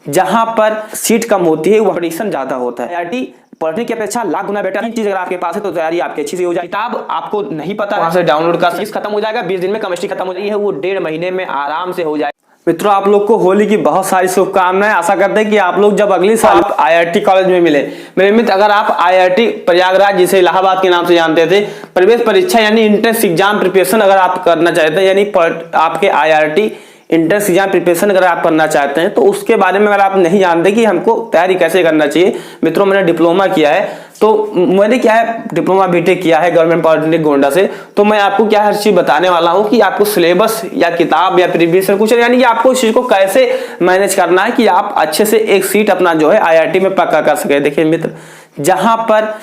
जहां पर सीट कम होती है, कंपटीशन ज्यादा होता है। IIT पढ़ने की अपेक्षा लाख गुना बेटर है। चीज अगर आपके पास है तो तैयारी आपकी अच्छी से हो जाए। किताब आपको नहीं पता, वहां से डाउनलोड कर, फीस खत्म हो जाएगा, 20 दिन में केमिस्ट्री खत्म हो जाएगी, वो 1.5 महीने में आराम से हो जाए। मित्रों, आप लोग को होली की बहुत सारी शुभकामनाएं। आशा करते हैं कि आप लोग जब अगले साल IIT कॉलेज में मिले। मेरे मित्र, अगर आप IIT प्रयागराज, जिसे इलाहाबाद के नाम से जानते थे, प्रवेश परीक्षा यानी एंट्रेंस एग्जाम प्रिपरेशन अगर आप करना चाहते हैं, यानी आपके IIT एंट्रेंस एग्जाम प्रिपरेशन अगर आप करना चाहते हैं, तो उसके बारे में अगर आप नहीं जानते कि हमको तैयारी कैसे करना चाहिए। मित्रों, मैंने डिप्लोमा किया है, तो मैंने क्या है डिप्लोमा बीटेक किया है गवर्नमेंट पॉलिटेक्निक गोंडा से। तो मैं आपको क्या हर चीज बताने वाला हूं कि आपको सिलेबस या किताब या प्रीवियस कुछ, यानी कि आपको इस चीज को कैसे मैनेज करना है कि आप अच्छे से एक सीट अपना जो है IIT में पक्का कर सके। देखिए मित्र, जहां पर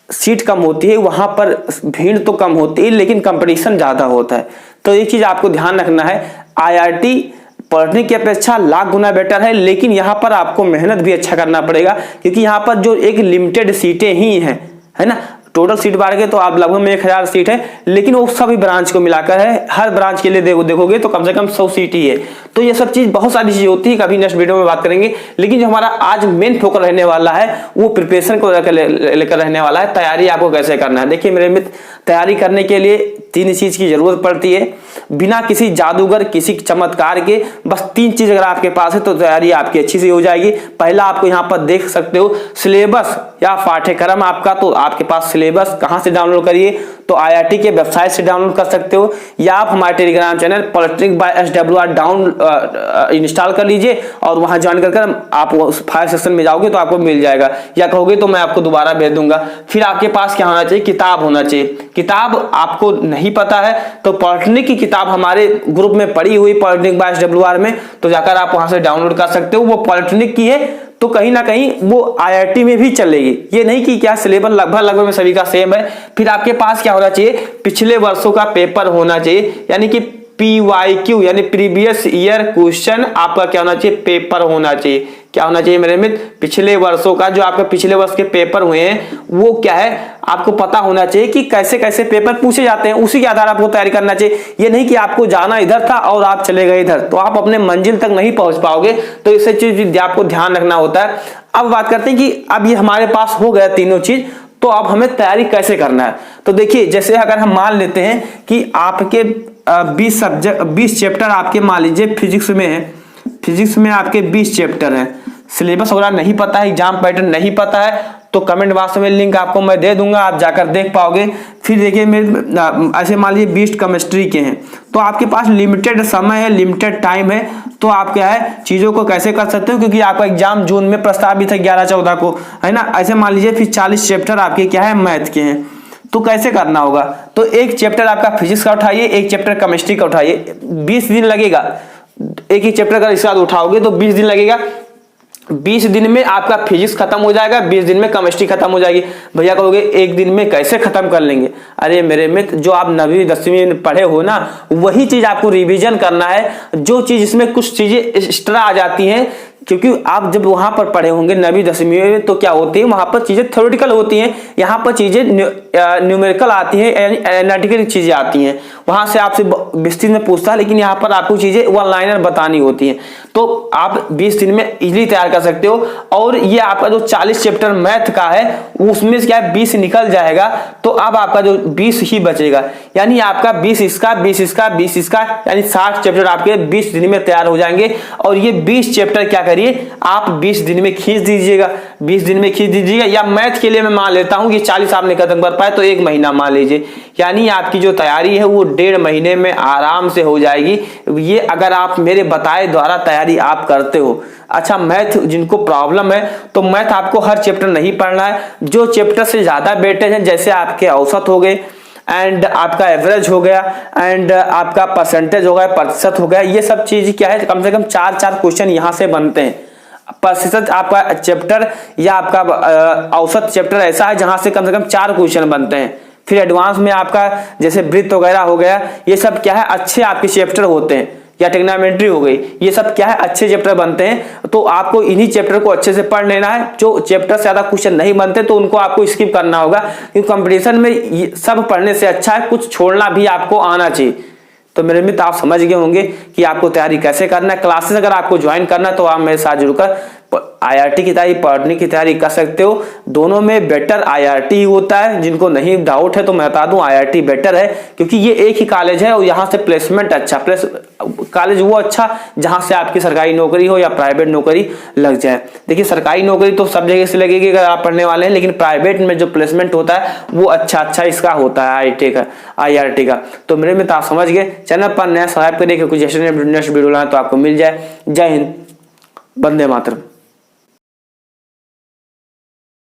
सीट कम होती है वहां पर भीड़ तो कम होती है, लेकिन कंपटीशन ज्यादा होता है। तो एक चीज आपको ध्यान रखना है, IIT पढ़ने की अपेक्षा लाख गुना बेटर है, लेकिन यहाँ पर आपको मेहनत भी अच्छा करना पड़ेगा, क्योंकि यहाँ पर जो एक लिमिटेड सीटें ही हैं, है ना। टोटल सीट बाढ़ के तो आप लगभग में 1000 सीट है, लेकिन वो सभी ब्रांच को मिलाकर है। हर ब्रांच के लिए देखोगे तो कम से कम 100 सीट ही है। तो ये सब चीज, बहुत सारी चीजें होती है, कभी नेक्स्ट वीडियो में बात करेंगे। लेकिन जो हमारा आज मेन फोकस रहने वाला है वो प्रिपरेशन को लेकर रहने वाला है। तैयारी आपको कैसे करना है। देखिए मेरे मित्र, तैयारी करने के लिए 3 चीज की जरूरत पड़ती है, बिना किसी जादूगर, किसी चमत्कार के। बस 3 चीज अगर आपके पास है तो तैयारी आपकी अच्छी से हो जाएगी। पहला, आपको यहाँ पर देख सकते हो सिलेबस या पाठ्यक्रम आपका। तो आपके पास सिलेबस कहां से डाउनलोड करिए, तो IIT के वेबसाइट से डाउनलोड कर सकते हो, या आप हमारे Telegram channel polytechnic by SWR install कर लीजिए और वहां ज्वाइन कर आप उस फाइल सेक्शन में जाओगे तो आपको मिल जाएगा, या कहोगे तो मैं आपको दोबारा भेज दूंगा। फिर आपके पास क्या होना चाहिए, किताब होना चाहिए। किताब आपको नहीं पता है तो पॉलिटेक्निक की किताब हमारे ग्रुप में पड़ी हुई पॉलिटेक्निक बाय SWR में, तो जाकर आप वहां से डाउनलोड कर सकते हो। वो पॉलिटेक्निक की है तो कहीं ना कहीं वो IIT में भी चलेगी। ये नहीं कि क्या सिलेबस लगभग में सभी का सेम है। फिर आपके पास क्या होना चाहिए, पिछले वर्षों का पेपर होना चाहिए, यानी कि PYQ यानी प्रीवियस ईयर क्वेश्चन आपका क्या होना चाहिए, पेपर होना चाहिए। क्या होना चाहिए मेरे मित्र, पिछले वर्षों का जो आपके पिछले वर्ष के पेपर हुए हैं वो क्या है आपको पता होना चाहिए कि कैसे कैसे पेपर पूछे जाते हैं। उसी के आधार आपको तैयारी करना चाहिए। ये नहीं कि आपको जाना इधर था और आप चले गए इधर, तो आप अपने मंजिल तक नहीं पहुंच पाओगे। तो इसे चीज आपको ध्यान रखना होता है। अब बात करते हैं कि अब ये हमारे पास हो गया तीनों चीज, तो अब हमें तैयारी कैसे करना है। तो देखिए, जैसे अगर हम मान लेते हैं कि आपके 20 चैप्टर आपके मान लीजिए फिजिक्स में है, फिजिक्स में आपके 20 चैप्टर हैं। सिलेबस वगैरह नहीं पता है, एग्जाम पैटर्न नहीं पता है, तो कमेंट बॉक्स में लिंक आपको मैं दे दूंगा, आप जाकर देख पाओगे। फिर देखिए मेरे ऐसे मान लीजिए 20 केमिस्ट्री के हैं, तो आपके पास लिमिटेड समय है, लिमिटेड टाइम है, तो आप क्या है चीजों को कैसे कर सकते हो, क्योंकि आपका एग्जाम जून में प्रस्तावित है 11-14 को, है ना। ऐसे मान लीजिए फिर 40 चैप्टर आपके क्या है मैथ के हैं, तो कैसे करना होगा। तो एक चैप्टर आपका फिजिक्स का उठाइए, एक चैप्टर केमिस्ट्री का उठाइए, 20 दिन लगेगा। एक ही चैप्टर अगर इसके बाद उठाओगे तो 20 दिन लगेगा। 20 दिन में आपका फिजिक्स खत्म हो जाएगा, 20 दिन में केमिस्ट्री खत्म हो जाएगी। भैया कहोगे एक दिन में कैसे खत्म कर लेंगे। अरे मेरे मित्र, जो आप 9वीं 10वीं में पढ़े हो ना, वही चीज आपको रिवीजन करना है। जो चीज इसमें कुछ चीजें एक्स्ट्रा आ जाती हैं, क्योंकि आप जब वहां पर पढ़े होंगे 9वीं 10वीं में, तो क्या होती है वहां पर चीजें थ्योरेटिकल होती हैं, यहाँ पर चीजें न्यूमेरिकल आती हैं, एनालिटिकल चीजें आती हैं। वहां से आपसे विस्तृत में पूछता है, लेकिन यहाँ पर आपको चीजें वन लाइनर बतानी होती हैं। तो आप 20 दिन में इजीली तैयार कर सकते हो। और ये आपका जो 40 चैप्टर मैथ का है उसमें क्या है 20 निकल जाएगा, तो अब आपका जो 20 ही बचेगा, यानी आपका 20 इसका 20 इसका 20 इसका, यानी 60 चैप्टर आपके 20 दिन में तैयार हो जाएंगे। और ये 20 चैप्टर क्या करिए आप 20 दिन में खींच दीजिएगा, 20 दिन में खींच दीजिएगा। या मैथ के लिए मैं मान लेता हूं कि 40 आपने खत्म कर पाए तो 1 महीना मान लीजिए, यानी आपकी जो तैयारी है वो 1.5 महीने में आराम से हो जाएगी। ये अगर आप मेरे बताए द्वारा तैयारी आप करते हो। अच्छा, मैथ जिनको प्रॉब्लम है तो मैथ आपको हर चैप्टर नहीं पढ़ना है। जो चैप्टर से ज्यादा वेटेज है, जैसे आपके औसत हो गए एंड आपका एवरेज हो गया एंड आपका परसेंटेज हो गया, प्रतिशत हो गया, ये सब चीज क्या है कम से कम 4 क्वेश्चन यहाँ से बनते हैं। प्रतिशत आपका चैप्टर या आपका औसत चैप्टर ऐसा है जहां से कम 4 क्वेश्चन बनते हैं। फिर एडवांस में आपका जैसे वृत्त वगैरह हो गया, ये सब क्या है अच्छे आपके चैप्टर होते हैं, या ट्रिग्नोमेट्री हो गई, ये सब क्या है अच्छे चैप्टर बनते हैं। तो आपको इन्हीं चैप्टर को अच्छे से पढ़ लेना है। जो चैप्टर से ज्यादा क्वेश्चन नहीं बनते तो उनको आपको स्किप करना होगा, क्योंकि कंपटीशन में सब पढ़ने से अच्छा है कुछ छोड़ना भी आपको आना चाहिए। तो मेरे मित्र आप समझ गए होंगे कि आपको तैयारी कैसे करना है। क्लासेस अगर आपको ज्वाइन करना है तो आप मेरे साथ जुड़कर IRT की तैयारी, पढ़ने की तैयारी कर सकते हो। दोनों में बेटर IRT ही होता है। जिनको नहीं डाउट है तो मैं बता दूं IRT बेटर है, क्योंकि ये एक ही कॉलेज है और यहाँ से प्लेसमेंट अच्छा, कॉलेज वो अच्छा जहां से आपकी सरकारी नौकरी हो या प्राइवेट नौकरी लग जाए। देखिए सरकारी नौकरी तो सब जगह से लगेगी अगर आप पढ़ने वाले हैं, लेकिन प्राइवेट में जो प्लेसमेंट होता है वो अच्छा इसका होता है IRT का। तो मेरे मित्र आप समझ गए। चैनल पर नया सब्सक्राइब करिए, कुछ नेक्स्ट वीडियो लाए तो आपको मिल जाए। जय हिंद, वंदे मातरम।